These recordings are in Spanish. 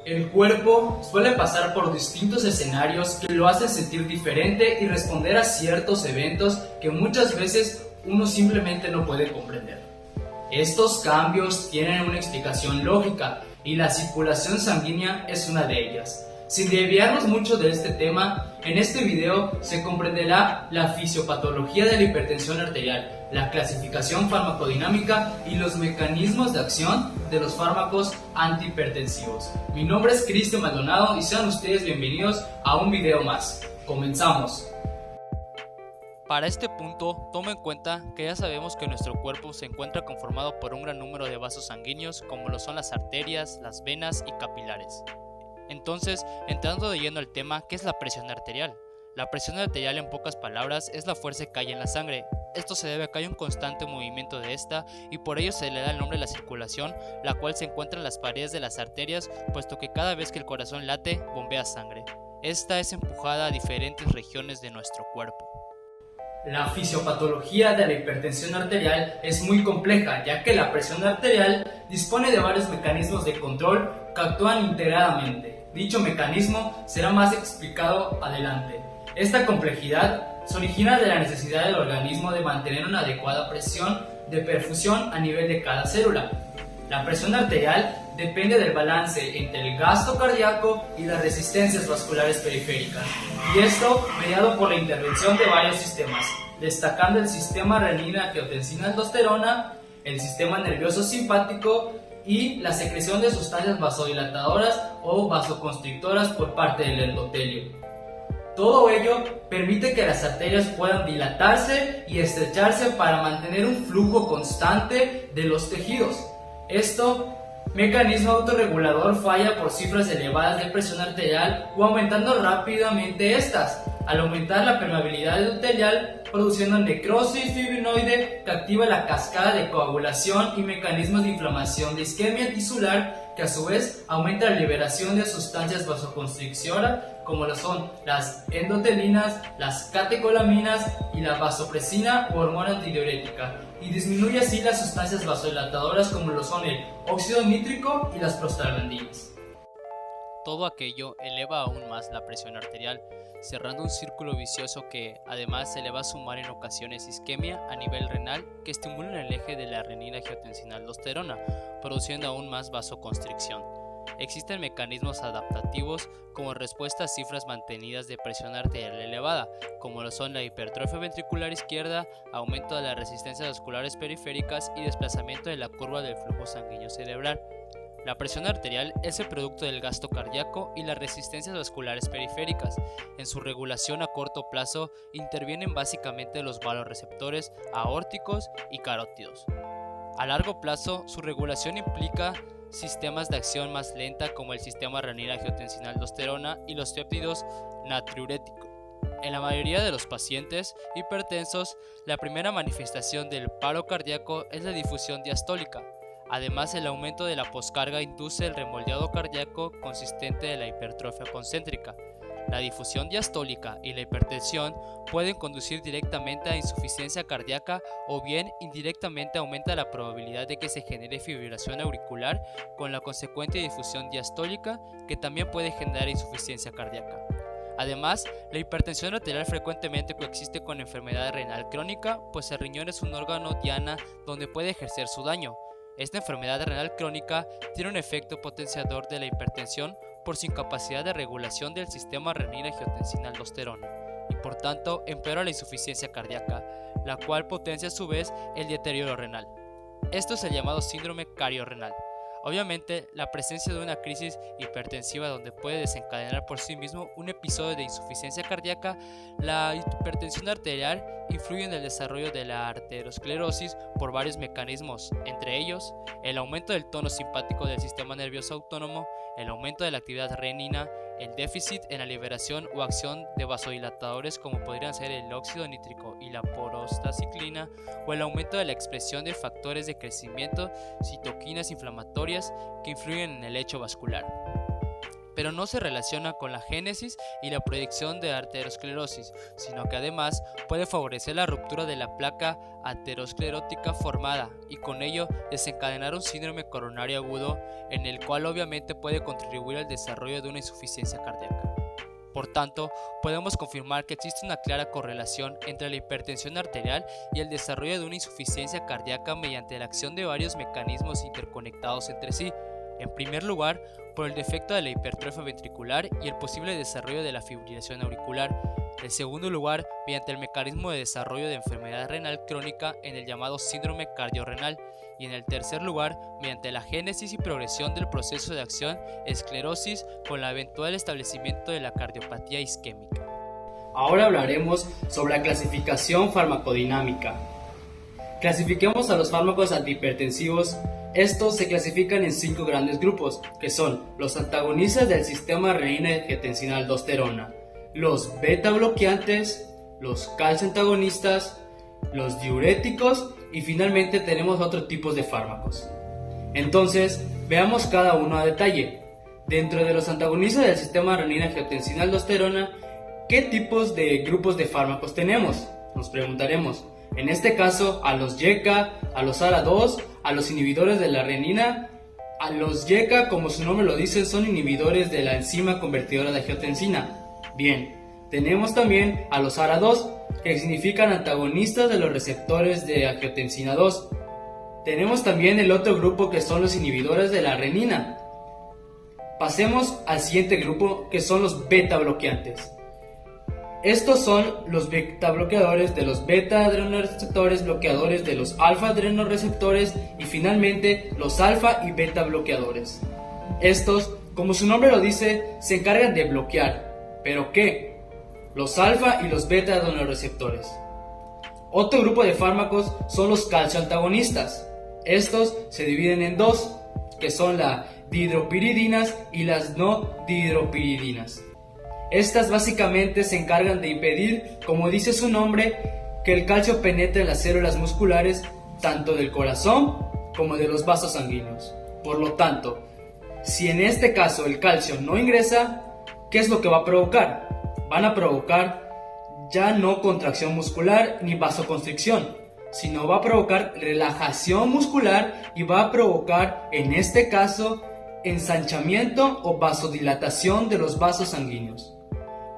El cuerpo suele pasar por distintos escenarios que lo hacen sentir diferente y responder a ciertos eventos que muchas veces uno simplemente no puede comprender. Estos cambios tienen una explicación lógica y la circulación sanguínea es una de ellas. Sin desviarnos mucho de este tema, en este video se comprenderá la fisiopatología de la hipertensión arterial, la clasificación farmacodinámica y los mecanismos de acción de los fármacos antihipertensivos. Mi nombre es Cristian Maldonado y sean ustedes bienvenidos a un video más. ¡Comenzamos! Para este punto, toma en cuenta que ya sabemos que nuestro cuerpo se encuentra conformado por un gran número de vasos sanguíneos como lo son las arterias, las venas y capilares. Entonces, entrando de lleno al tema, ¿qué es la presión arterial? La presión arterial, en pocas palabras, es la fuerza que hay en la sangre. Esto se debe a que hay un constante movimiento de esta y por ello se le da el nombre a la circulación, la cual se encuentra en las paredes de las arterias, puesto que cada vez que el corazón late, bombea sangre. Esta es empujada a diferentes regiones de nuestro cuerpo. La fisiopatología de la hipertensión arterial es muy compleja, ya que la presión arterial dispone de varios mecanismos de control que actúan integradamente. Dicho mecanismo será más explicado adelante. Esta complejidad se origina de la necesidad del organismo de mantener una adecuada presión de perfusión a nivel de cada célula. La presión arterial depende del balance entre el gasto cardíaco y las resistencias vasculares periféricas, y esto mediado por la intervención de varios sistemas, destacando el sistema renina-angiotensina-aldosterona, el sistema nervioso simpático y la secreción de sustancias vasodilatadoras o vasoconstrictoras por parte del endotelio. Todo ello permite que las arterias puedan dilatarse y estrecharse para mantener un flujo constante de los tejidos. Mecanismo autorregulador falla por cifras elevadas de presión arterial o aumentando rápidamente estas, al aumentar la permeabilidad endotelial, produciendo necrosis fibrinoide que activa la cascada de coagulación y mecanismos de inflamación de isquemia tisular, que a su vez aumenta la liberación de sustancias vasoconstrictoras como lo son las endotelinas, las catecolaminas y la vasopresina o hormona antidiurética, y disminuye así las sustancias vasodilatadoras como lo son el óxido nítrico y las prostaglandinas. Todo aquello eleva aún más la presión arterial, cerrando un círculo vicioso que además se le va a sumar en ocasiones isquemia a nivel renal que estimulan el eje de la renina-angiotensina-aldosterona, produciendo aún más vasoconstricción. Existen mecanismos adaptativos como respuesta a cifras mantenidas de presión arterial elevada, como lo son la hipertrofia ventricular izquierda, aumento de las resistencias vasculares periféricas y desplazamiento de la curva del flujo sanguíneo cerebral. La presión arterial es el producto del gasto cardíaco y las resistencias vasculares periféricas. En su regulación a corto plazo intervienen básicamente los vasoreceptores aórticos y carótidos. A largo plazo, su regulación implica sistemas de acción más lenta como el sistema renina-angiotensina-aldosterona y los péptidos natriuréticos. En la mayoría de los pacientes hipertensos, la primera manifestación del paro cardíaco es la difusión diastólica. Además, el aumento de la poscarga induce el remoldeado cardíaco consistente de la hipertrofia concéntrica. La difusión diastólica y la hipertensión pueden conducir directamente a insuficiencia cardíaca o bien indirectamente aumenta la probabilidad de que se genere fibrilación auricular con la consecuente difusión diastólica que también puede generar insuficiencia cardíaca. Además, la hipertensión arterial frecuentemente coexiste con enfermedad renal crónica, pues el riñón es un órgano diana donde puede ejercer su daño. Esta enfermedad renal crónica tiene un efecto potenciador de la hipertensión por su incapacidad de regulación del sistema renina-angiotensina-aldosterona y por tanto empeora la insuficiencia cardíaca, la cual potencia a su vez el deterioro renal. Esto es el llamado síndrome cariorrenal. Obviamente, la presencia de una crisis hipertensiva donde puede desencadenar por sí mismo un episodio de insuficiencia cardíaca, la hipertensión arterial influye en el desarrollo de la arteriosclerosis por varios mecanismos, entre ellos el aumento del tono simpático del sistema nervioso autónomo, el aumento de la actividad renina, el déficit en la liberación o acción de vasodilatadores como podrían ser el óxido nítrico y la prostaciclina, o el aumento de la expresión de factores de crecimiento, citoquinas inflamatorias que influyen en el hecho vascular. pero no se relaciona con la génesis y la proyección de aterosclerosis, sino que además puede favorecer la ruptura de la placa aterosclerótica formada y con ello desencadenar un síndrome coronario agudo en el cual obviamente puede contribuir al desarrollo de una insuficiencia cardíaca. Por tanto, podemos confirmar que existe una clara correlación entre la hipertensión arterial y el desarrollo de una insuficiencia cardíaca mediante la acción de varios mecanismos interconectados entre sí. En primer lugar, por el defecto de la hipertrofia ventricular y el posible desarrollo de la fibrilación auricular. En segundo lugar, mediante el mecanismo de desarrollo de enfermedad renal crónica en el llamado síndrome cardiorrenal. Y en el tercer lugar, mediante la génesis y progresión del proceso de acción esclerosis con el eventual establecimiento de la cardiopatía isquémica. Ahora hablaremos sobre la clasificación farmacodinámica. Clasifiquemos a los fármacos antihipertensivos. Estos se clasifican en 5 grandes grupos, que son los antagonistas del sistema renina-angiotensina-aldosterona, los beta bloqueantes, los calcio antagonistas, los diuréticos y finalmente tenemos otros tipos de fármacos. Entonces, veamos cada uno a detalle. Dentro de los antagonistas del sistema renina-angiotensina-aldosterona, ¿qué tipos de grupos de fármacos tenemos? Nos preguntaremos. En este caso, a los YECA, a los ARA2, a los inhibidores de la renina. A los YECA, como su nombre lo dice, son inhibidores de la enzima convertidora de angiotensina. Bien, tenemos también a los ARA2, que significan antagonistas de los receptores de angiotensina 2. Tenemos también el otro grupo que son los inhibidores de la renina. Pasemos al siguiente grupo, que son los beta bloqueantes. Estos son los beta bloqueadores de los beta adrenoreceptores, bloqueadores de los alfa adrenoreceptores y finalmente los alfa y beta bloqueadores. Estos, como su nombre lo dice, se encargan de bloquear. ¿Pero qué? Los alfa y los beta adrenoreceptores. Otro grupo de fármacos son los calcio antagonistas. Estos se dividen en dos, que son las dihidropiridinas y las no dihidropiridinas. Estas básicamente se encargan de impedir, como dice su nombre, que el calcio penetre las células musculares tanto del corazón como de los vasos sanguíneos. Por lo tanto, si en este caso el calcio no ingresa, ¿qué es lo que va a provocar? Van a provocar ya no contracción muscular ni vasoconstricción, sino va a provocar relajación muscular y va a provocar, en este caso, ensanchamiento o vasodilatación de los vasos sanguíneos.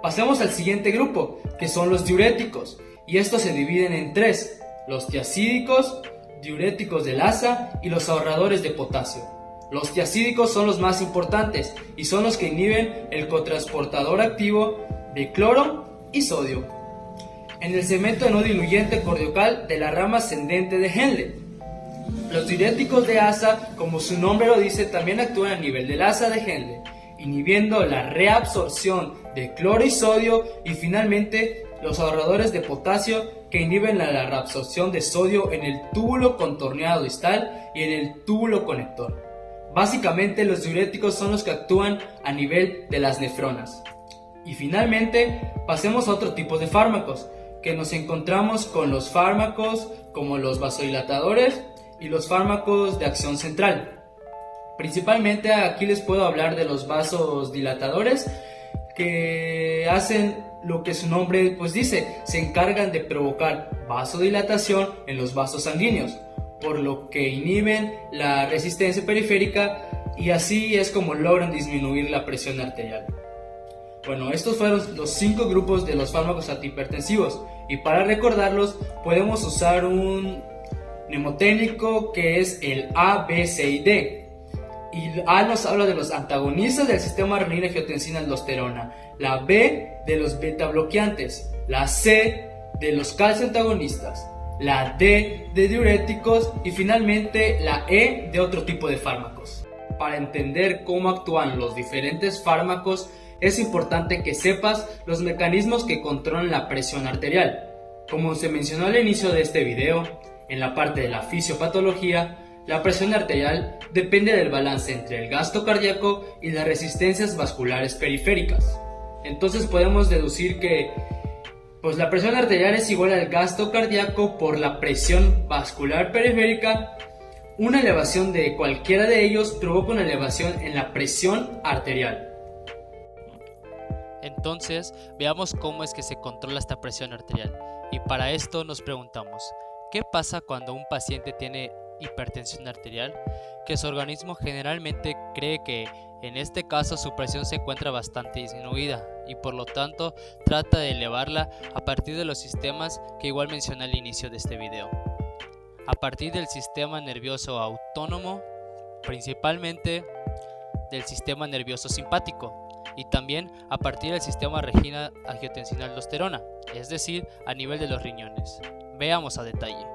Pasemos al siguiente grupo, que son los diuréticos, y estos se dividen en 3, los tiacídicos, diuréticos del asa y los ahorradores de potasio. Los tiacídicos son los más importantes y son los que inhiben el cotransportador activo de cloro y sodio en el segmento no diluyente cortical de la rama ascendente de Henle. Los diuréticos de asa, como su nombre lo dice, también actúan a nivel del asa de Henle, inhibiendo la reabsorción de cloro y sodio, y finalmente los ahorradores de potasio, que inhiben la reabsorción de sodio en el túbulo contorneado distal y en el túbulo conector. Básicamente los diuréticos son los que actúan a nivel de las nefronas. Y finalmente pasemos a otro tipo de fármacos, que nos encontramos con los fármacos como los vasodilatadores y los fármacos de acción central. Principalmente aquí les puedo hablar de los vasodilatadores, que hacen lo que su nombre pues dice, se encargan de provocar vasodilatación en los vasos sanguíneos, por lo que inhiben la resistencia periférica y así es como logran disminuir la presión arterial. Bueno, estos fueron los 5 grupos de los fármacos antihipertensivos, y para recordarlos podemos usar un mnemotécnico que es el A, B, C y D. Y A nos habla de los antagonistas del sistema renina-angiotensina-aldosterona, la B de los beta bloqueantes, la C de los calcio antagonistas, la D de diuréticos y finalmente la E de otro tipo de fármacos. Para entender cómo actúan los diferentes fármacos, es importante que sepas los mecanismos que controlan la presión arterial. Como se mencionó al inicio de este video, en la parte de la fisiopatología, la presión arterial depende del balance entre el gasto cardíaco y las resistencias vasculares periféricas. Entonces podemos deducir que la presión arterial es igual al gasto cardíaco por la presión vascular periférica. Una elevación de cualquiera de ellos provoca una elevación en la presión arterial. Entonces, veamos cómo es que se controla esta presión arterial. Y para esto nos preguntamos, ¿qué pasa cuando un paciente tiene hipertensión arterial? Que su organismo generalmente cree que en este caso su presión se encuentra bastante disminuida y por lo tanto trata de elevarla a partir de los sistemas que igual mencioné al inicio de este video. A partir del sistema nervioso autónomo, principalmente del sistema nervioso simpático, y también a partir del sistema regina-angiotensina-aldosterona, es decir, a nivel de los riñones. Veamos a detalle.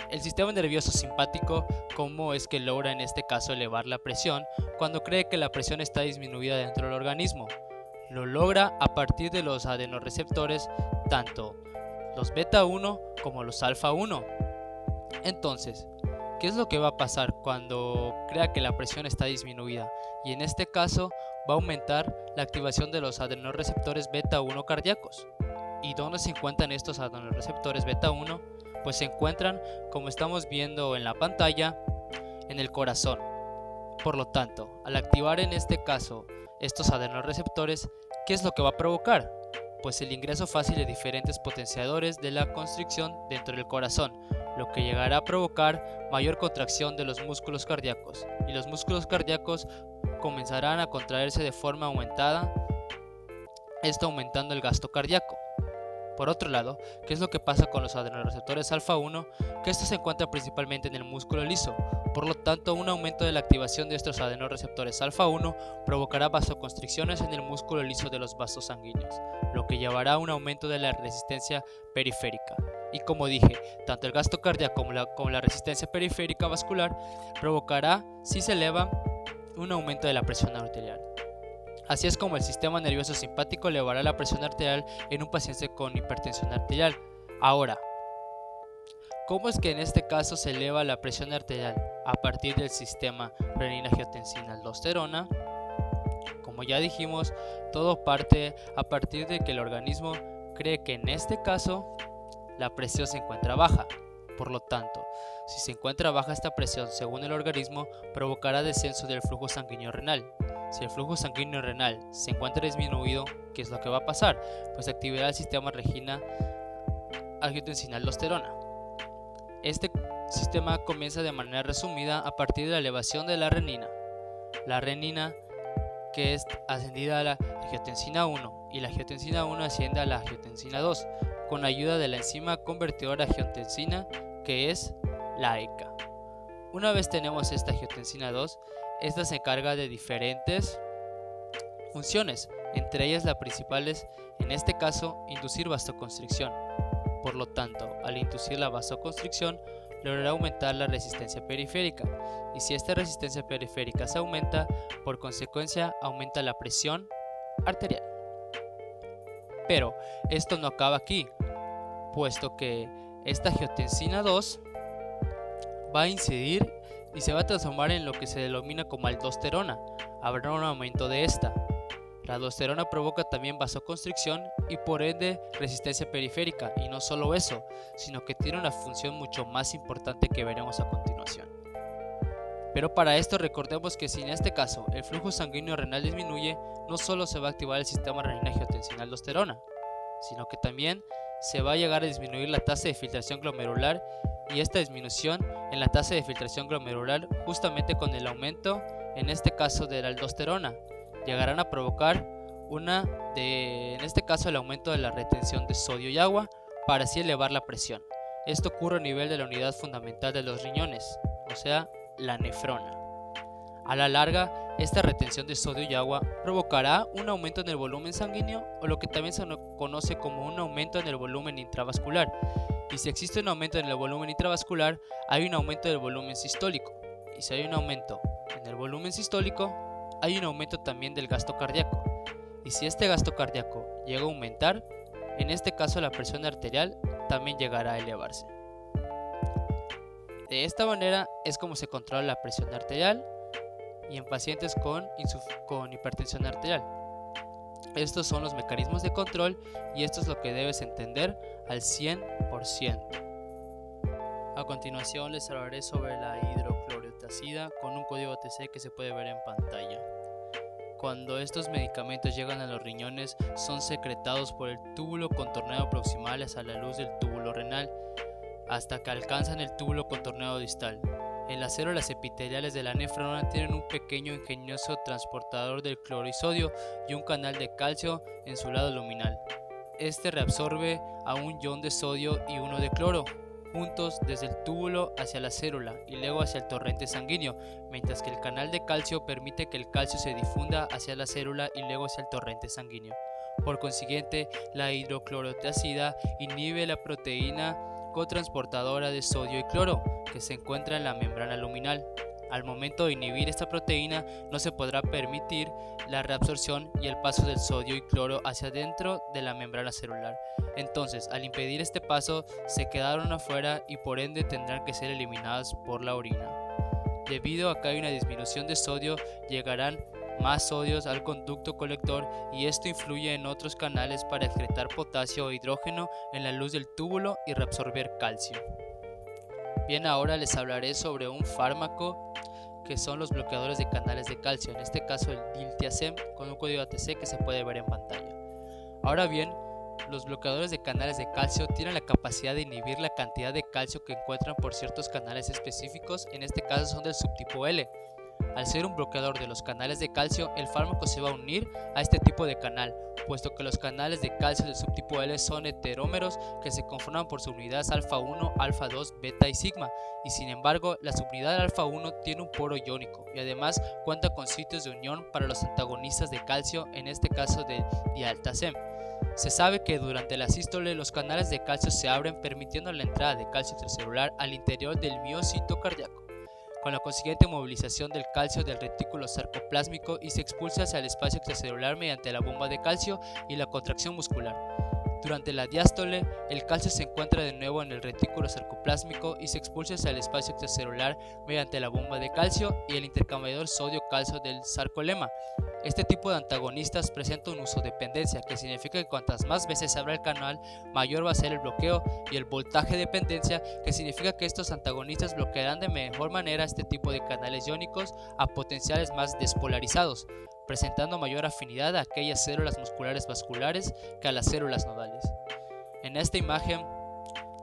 El sistema nervioso simpático, ¿cómo es que logra en este caso elevar la presión cuando cree que la presión está disminuida dentro del organismo? Lo logra a partir de los adenoreceptores, tanto los beta 1 como los alfa 1. Entonces, ¿qué es lo que va a pasar cuando crea que la presión está disminuida? Y en este caso va a aumentar la activación de los adenoreceptores beta 1 cardíacos. ¿Y dónde se encuentran estos adenoreceptores beta 1? Pues se encuentran, como estamos viendo en la pantalla, en el corazón. Por lo tanto, al activar en este caso estos adenoreceptores, ¿qué es lo que va a provocar? Pues el ingreso fácil de diferentes potenciadores de la constricción dentro del corazón, lo que llegará a provocar mayor contracción de los músculos cardíacos, y los músculos cardíacos comenzarán a contraerse de forma aumentada, esto aumentando el gasto cardíaco. Por otro lado, ¿qué es lo que pasa con los adenoreceptores alfa 1? Que esto se encuentra principalmente en el músculo liso. Por lo tanto, un aumento de la activación de estos adenoreceptores alfa 1 provocará vasoconstricciones en el músculo liso de los vasos sanguíneos, lo que llevará a un aumento de la resistencia periférica. Y como dije, tanto el gasto cardíaco como la resistencia periférica vascular provocará, si se eleva, un aumento de la presión arterial. Así es como el sistema nervioso simpático elevará la presión arterial en un paciente con hipertensión arterial. Ahora, ¿cómo es que en este caso se eleva la presión arterial? A partir del sistema renina-angiotensina-aldosterona. Como ya dijimos, todo parte a partir de que el organismo cree que en este caso la presión se encuentra baja. Por lo tanto, si se encuentra baja esta presión, según el organismo, provocará descenso del flujo sanguíneo renal. Si el flujo sanguíneo renal se encuentra disminuido, ¿qué es lo que va a pasar? Pues activará el sistema regina-angiotensina-aldosterona. Este sistema comienza de manera resumida a partir de la elevación de la renina. La renina, que es ascendida a la angiotensina 1, y la angiotensina 1 asciende a la angiotensina 2, con ayuda de la enzima convertidora de angiotensina, que es la ECA. Una vez tenemos esta angiotensina 2, esta se encarga de diferentes funciones, entre ellas la principal es, en este caso, inducir vasoconstricción. Por lo tanto, al inducir la vasoconstricción, logrará aumentar la resistencia periférica, y si esta resistencia periférica se aumenta, por consecuencia aumenta la presión arterial. Pero esto no acaba aquí, puesto que esta angiotensina 2 va a incidir y se va a transformar en lo que se denomina como aldosterona. Habrá un aumento de esta. La aldosterona provoca también vasoconstricción y por ende resistencia periférica, y no solo eso, sino que tiene una función mucho más importante que veremos a continuación. Pero para esto recordemos que si en este caso el flujo sanguíneo renal disminuye, no solo se va a activar el sistema renina-angiotensina-aldosterona, sino que también se va a llegar a disminuir la tasa de filtración glomerular, y esta disminución en la tasa de filtración glomerular justamente con el aumento, en este caso de la aldosterona, llegarán a provocar en este caso el aumento de la retención de sodio y agua para así elevar la presión. Esto ocurre a nivel de la unidad fundamental de los riñones, o sea, la nefrona. A la larga, esta retención de sodio y agua provocará un aumento en el volumen sanguíneo, o lo que también se conoce como un aumento en el volumen intravascular. Y si existe un aumento en el volumen intravascular, hay un aumento del volumen sistólico. Y si hay un aumento en el volumen sistólico, hay un aumento también del gasto cardíaco. Y si este gasto cardíaco llega a aumentar, en este caso la presión arterial también llegará a elevarse. De esta manera es como se controla la presión arterial y en pacientes con hipertensión arterial. Estos son los mecanismos de control y esto es lo que debes entender al 100%. A continuación les hablaré sobre la hidroclorotiazida con un código OTC que se puede ver en pantalla. Cuando estos medicamentos llegan a los riñones, son secretados por el túbulo contorneado proximal hacia la luz del túbulo renal, hasta que alcanzan el túbulo contorneado distal. En las células epiteliales de la nefrona tienen un pequeño ingenioso transportador del cloro y sodio y un canal de calcio en su lado luminal. Este reabsorbe a un ion de sodio y uno de cloro, juntos desde el túbulo hacia la célula y luego hacia el torrente sanguíneo, mientras que el canal de calcio permite que el calcio se difunda hacia la célula y luego hacia el torrente sanguíneo. Por consiguiente, la hidroclorotiazida inhibe la proteína cotransportadora de sodio y cloro, que se encuentra en la membrana luminal. Al momento de inhibir esta proteína, no se podrá permitir la reabsorción y el paso del sodio y cloro hacia dentro de la membrana celular. Entonces, al impedir este paso, se quedaron afuera y por ende tendrán que ser eliminadas por la orina. Debido a que hay una disminución de sodio, llegarán más sodios al conducto colector y esto influye en otros canales para excretar potasio o hidrógeno en la luz del túbulo y reabsorber calcio. Bien, ahora les hablaré sobre un fármaco que son los bloqueadores de canales de calcio, en este caso el diltiazem con un código ATC que se puede ver en pantalla. Ahora bien, los bloqueadores de canales de calcio tienen la capacidad de inhibir la cantidad de calcio que encuentran por ciertos canales específicos, en este caso son del subtipo L. Al ser un bloqueador de los canales de calcio, el fármaco se va a unir a este tipo de canal, puesto que los canales de calcio del subtipo L son heterómeros que se conforman por subunidades alfa 1, alfa 2, beta y sigma, y sin embargo la subunidad alfa 1 tiene un poro iónico y además cuenta con sitios de unión para los antagonistas de calcio, en este caso de dialtazem. Se sabe que durante la sístole los canales de calcio se abren permitiendo la entrada de calcio intracelular al interior del miocito cardíaco, con la consiguiente movilización del calcio del retículo sarcoplásmico y se expulsa hacia el espacio extracelular mediante la bomba de calcio y la contracción muscular. Durante la diástole, el calcio se encuentra de nuevo en el retículo sarcoplásmico y se expulsa hacia el espacio extracelular mediante la bomba de calcio y el intercambiador sodio-calcio del sarcolema. Este tipo de antagonistas presenta un uso dependencia, que significa que cuantas más veces se abra el canal, mayor va a ser el bloqueo, y el voltaje dependencia, que significa que estos antagonistas bloquearán de mejor manera este tipo de canales iónicos a potenciales más despolarizados, presentando mayor afinidad a aquellas células musculares vasculares que a las células nodales. En esta imagen,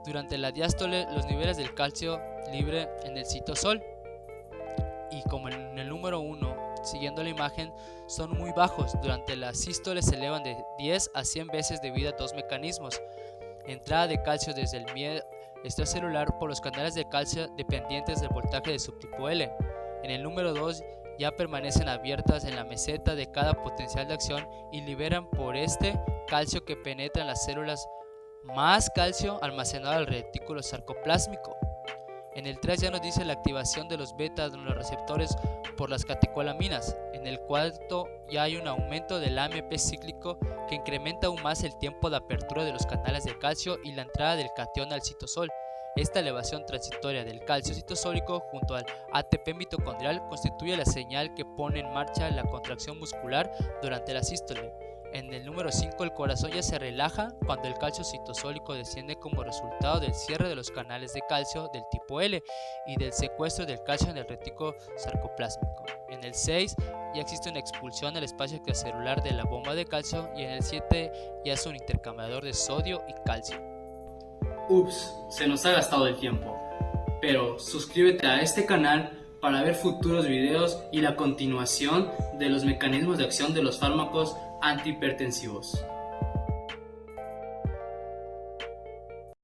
durante la diástole, los niveles del calcio libre en el citosol, y como en el número 1, siguiendo la imagen, son muy bajos. Durante la sístole se elevan de 10 a 100 veces debido a dos mecanismos: entrada de calcio desde el medio extracelular por los canales de calcio dependientes del voltaje de subtipo L. En el número 2 ya permanecen abiertas en la meseta de cada potencial de acción y liberan por este calcio que penetra en las células, más calcio almacenado al retículo sarcoplásmico. En el 3 ya nos dice la activación de los beta-adrenoreceptores por las catecolaminas. En el 4 ya hay un aumento del AMP cíclico que incrementa aún más el tiempo de apertura de los canales de calcio y la entrada del catión al citosol. Esta elevación transitoria del calcio citosólico junto al ATP mitocondrial constituye la señal que pone en marcha la contracción muscular durante la sístole. En el número 5 el corazón ya se relaja cuando el calcio citosólico desciende como resultado del cierre de los canales de calcio del tipo L y del secuestro del calcio en el retículo sarcoplásmico. En el 6 ya existe una expulsión al espacio extracelular de la bomba de calcio y en el 7 ya es un intercambiador de sodio y calcio. Ups, se nos ha gastado el tiempo, pero suscríbete a este canal para ver futuros videos y la continuación de los mecanismos de acción de los fármacos antihipertensivos.